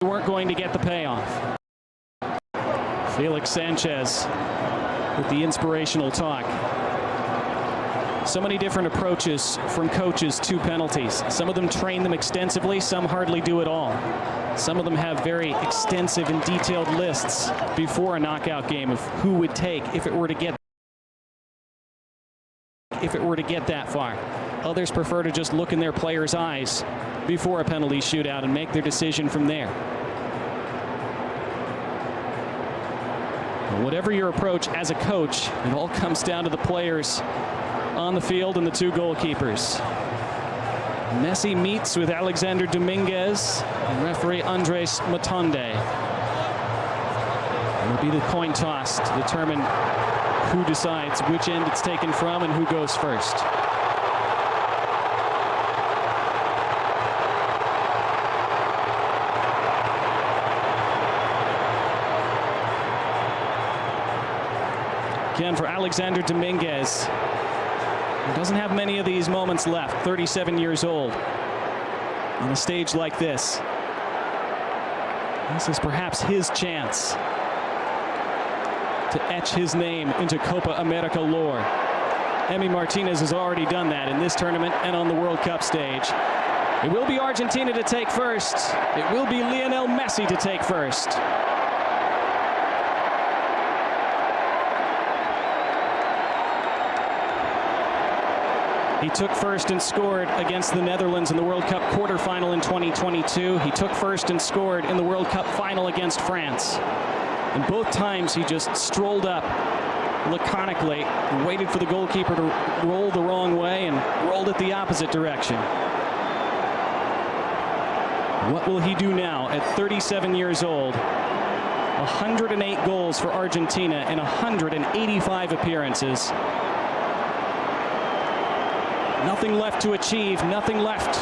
weren't going to get the payoff. Felix Sanchez with the inspirational talk. So many different approaches from coaches to penalties. Some of them train them extensively, some hardly do it all. Some of them have very extensive and detailed lists before a knockout game of who would take if it were to get that far. Others prefer to just look in their players' eyes before a penalty shootout and make their decision from there. Whatever your approach as a coach, it all comes down to the players on the field and the two goalkeepers. Messi meets with Alexander Dominguez and referee Andres Matonde. It'll be the coin toss to determine who decides which end it's taken from and who goes first. Again for Alexander Dominguez. He doesn't have many of these moments left, 37 years old. On a stage like this, this is perhaps his chance to etch his name into Copa America lore. Emi Martinez has already done that in this tournament and on the World Cup stage. It will be Argentina to take first. It will be Lionel Messi to take first. He took first and scored against the Netherlands in the World Cup quarterfinal in 2022. He took first and scored in the World Cup final against France. And both times he just strolled up laconically, waited for the goalkeeper to roll the wrong way and rolled it the opposite direction. What will he do now at 37 years old? 108 goals for Argentina in 185 appearances. Nothing left to achieve, nothing left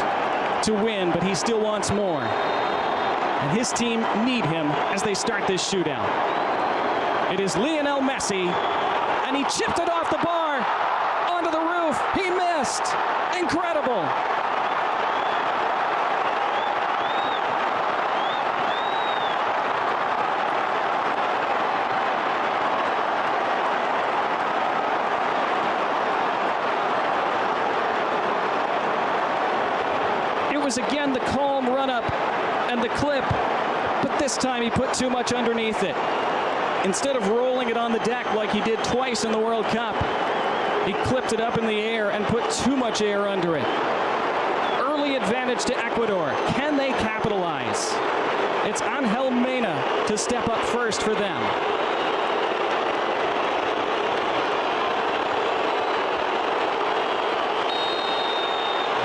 to win, but he still wants more. And his team need him as they start this shootout. It is Lionel Messi, and he chipped it off the bar onto the roof. He missed. Incredible. It was again the calm run-up and the clip, but this time he put too much underneath it. Instead of rolling it on the deck like he did twice in the World Cup, he clipped it up in the air and put too much air under it. Early advantage to Ecuador. Can they capitalize? It's Angel Mena to step up first for them.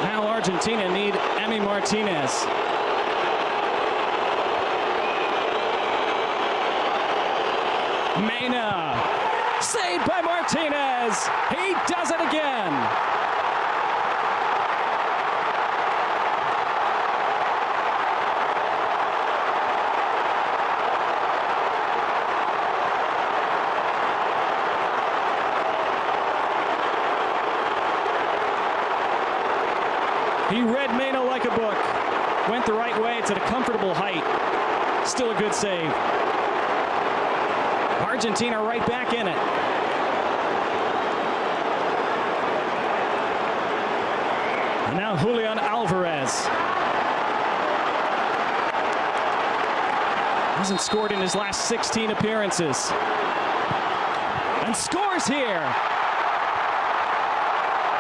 Now Argentina need Emi Martinez. Mena, saved by Martinez. He does it again. He read Mena like a book. Went the right way. It's at a comfortable height. Still a good save. Argentina right back in it. And now Julian Alvarez. Hasn't scored in his last 16 appearances. And scores here.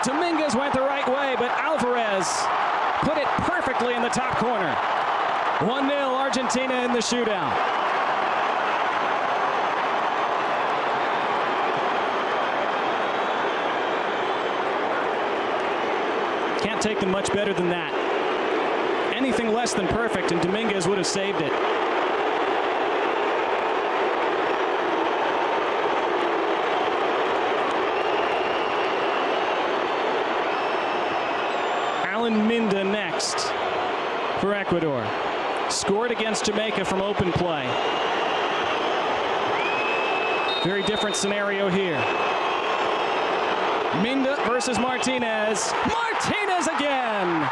Dominguez went the right way, but Alvarez put it perfectly in the top corner. 1-0 Argentina in the shootout. Can't take them much better than that. Anything less than perfect, and Dominguez would have saved it. Minda next for Ecuador. Scored against Jamaica from open play. Very different scenario here. Minda versus Martinez. Martinez again!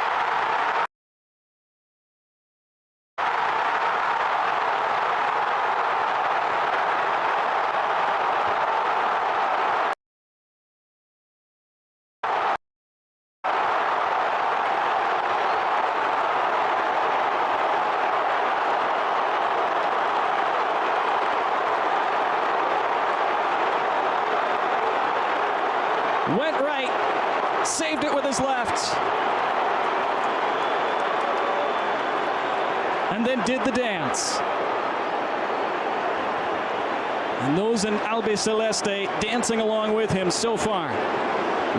Went right, saved it with his left. And then did the dance. And those in Albiceleste dancing along with him so far.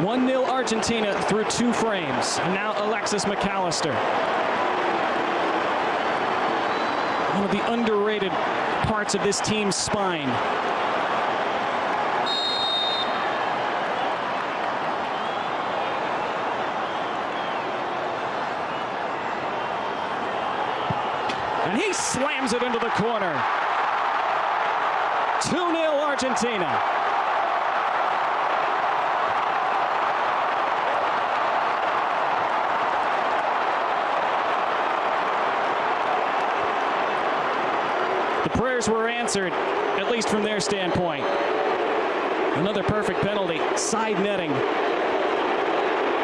1-0 Argentina through 2 frames. And now Alexis McAllister. One of the underrated parts of this team's spine. And he slams it into the corner. 2-0 Argentina. The prayers were answered, at least from their standpoint. Another perfect penalty, side netting.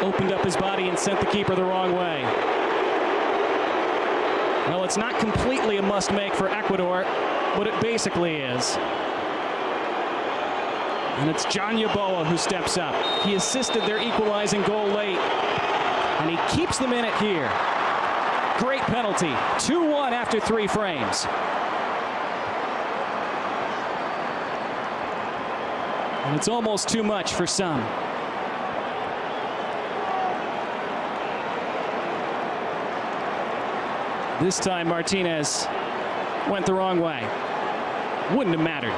Opened up his body and sent the keeper the wrong way. Well, it's not completely a must-make for Ecuador, but it basically is. And it's John Yeboah who steps up. He assisted their equalizing goal late, and he keeps them in it here. Great penalty. 2-1 after 3 frames. And it's almost too much for some. This time Martinez went the wrong way. Wouldn't have mattered.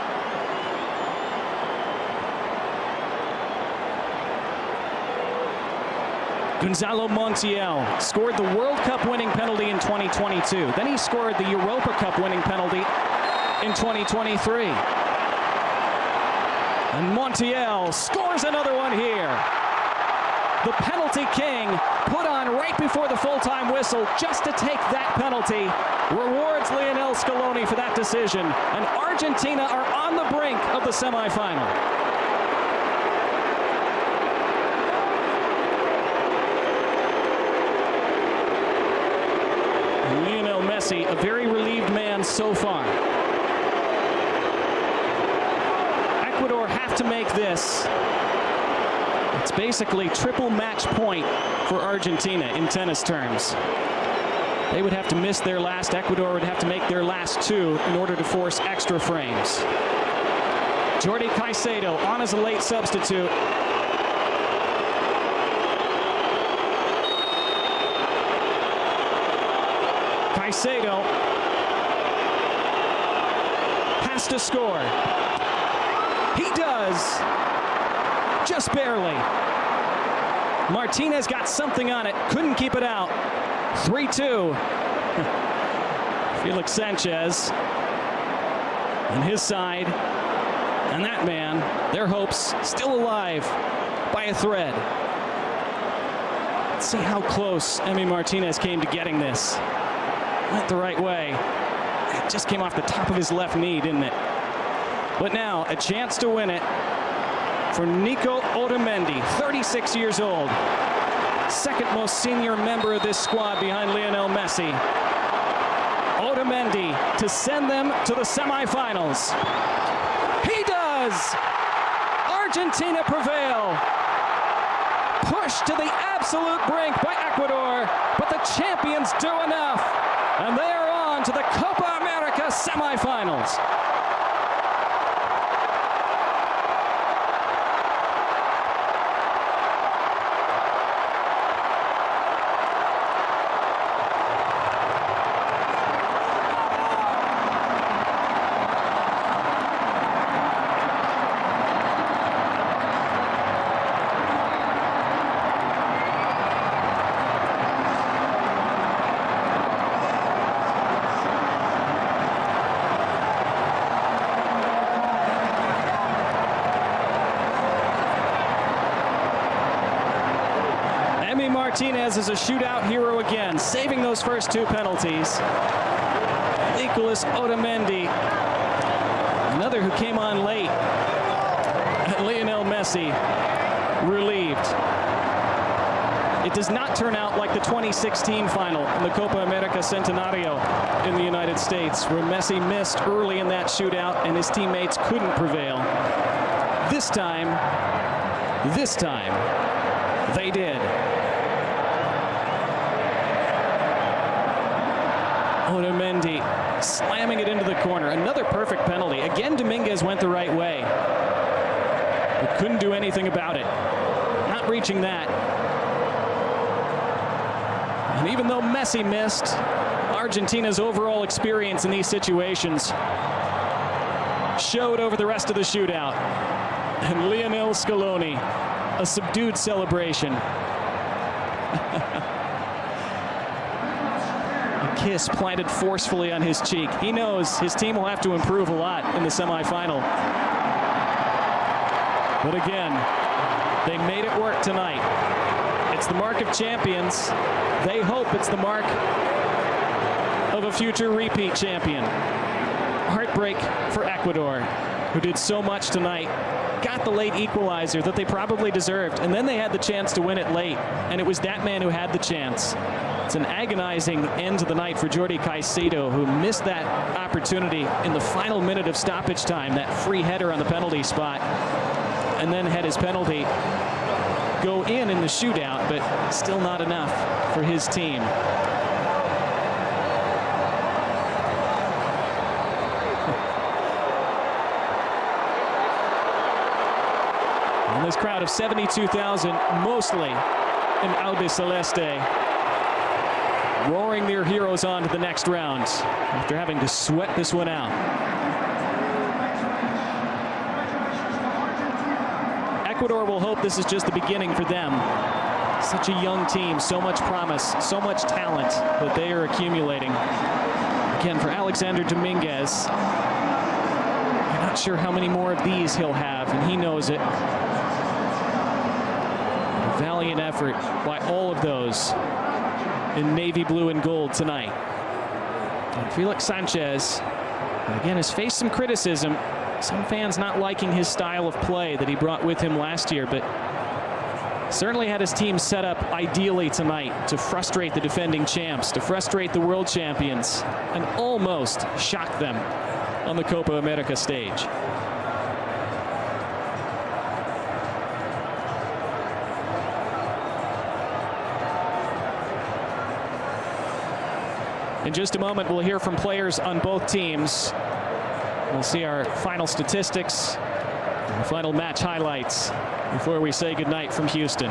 Gonzalo Montiel scored the World Cup winning penalty in 2022. Then he scored the Europa Cup winning penalty in 2023. And Montiel scores another one here. The penalty king put on right before the full-time whistle just to take that penalty. Rewards Lionel Scaloni for that decision. And Argentina are on the brink of the semifinal. And Lionel Messi, a very relieved man so far. Ecuador have to make this. It's basically triple match point for Argentina in tennis terms. They would have to miss their last. Ecuador would have to make their last 2 in order to force extra frames. Jordi Caicedo on as a late substitute. Caicedo has to score. He does. Just barely. Martinez got something on it, couldn't keep it out. 3-2. Felix Sanchez and his side, and that man, their hopes still alive by a thread. Let's see how close Emi Martinez came to getting this. Went the right way. It just came off the top of his left knee, didn't it? But now, a chance to win it for Nico Otamendi, 36 years old. Second most senior member of this squad behind Lionel Messi. Otamendi to send them to the semifinals. He does! Argentina prevail. Pushed to the absolute brink by Ecuador, but the champions do enough. And they are on to the Copa America semifinals. Martinez is a shootout hero again, saving those first 2 penalties. Nicolas Otamendi, another who came on late. And Lionel Messi, relieved. It does not turn out like the 2016 final in the Copa America Centenario in the United States, where Messi missed early in that shootout and his teammates couldn't prevail. This time, This time, they did. Otamendi slamming it into the corner. Another perfect penalty. Again, Dominguez went the right way, but couldn't do anything about it. Not reaching that. And even though Messi missed, Argentina's overall experience in these situations showed over the rest of the shootout. And Lionel Scaloni, a subdued celebration. A kiss planted forcefully on his cheek. He knows his team will have to improve a lot in the semifinal. But again, they made it work tonight. It's the mark of champions. They hope it's the mark of a future repeat champion. Heartbreak for Ecuador, who did so much tonight. Got the late equalizer that they probably deserved, and then they had the chance to win it late, and it was that man who had the chance. It's an agonizing end to the night for Jordi Caicedo, who missed that opportunity in the final minute of stoppage time, that free header on the penalty spot, and then had his penalty go in the shootout, but still not enough for his team. And this crowd of 72,000, mostly in Albiceleste, roaring their heroes on to the next round after having to sweat this one out. Ecuador will hope this is just the beginning for them. Such a young team, so much promise, so much talent that they are accumulating. Again, for Alexander Dominguez, I'm not sure how many more of these he'll have, and he knows it. A valiant effort by all of those in navy blue and gold tonight. And Felix Sanchez, again, has faced some criticism. Some fans not liking his style of play that he brought with him last year, but certainly had his team set up ideally tonight to frustrate the defending champs, to frustrate the world champions, and almost shock them on the Copa America stage. In just a moment, we'll hear from players on both teams. We'll see our final statistics and the final match highlights before we say goodnight from Houston.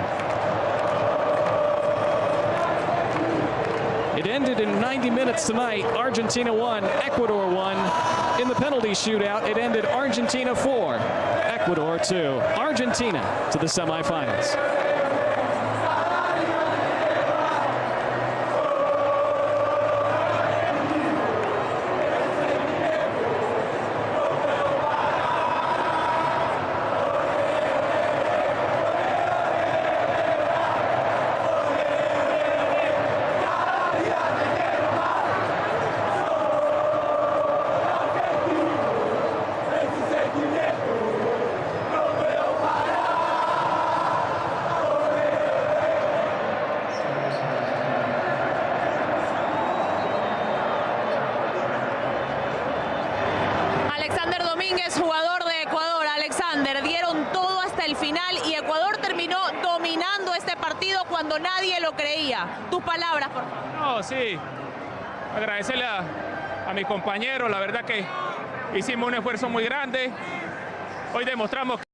It ended in 90 minutes tonight. Argentina won, Ecuador won. In the penalty shootout, it ended Argentina 4, Ecuador 2. Argentina to the semifinals. Jugador de Ecuador. Alexander, dieron todo hasta el final y Ecuador terminó dominando este partido cuando nadie lo creía. Tus palabras, por favor. No, sí, agradecerle a mis compañeros, la verdad que hicimos un esfuerzo muy grande. Hoy demostramos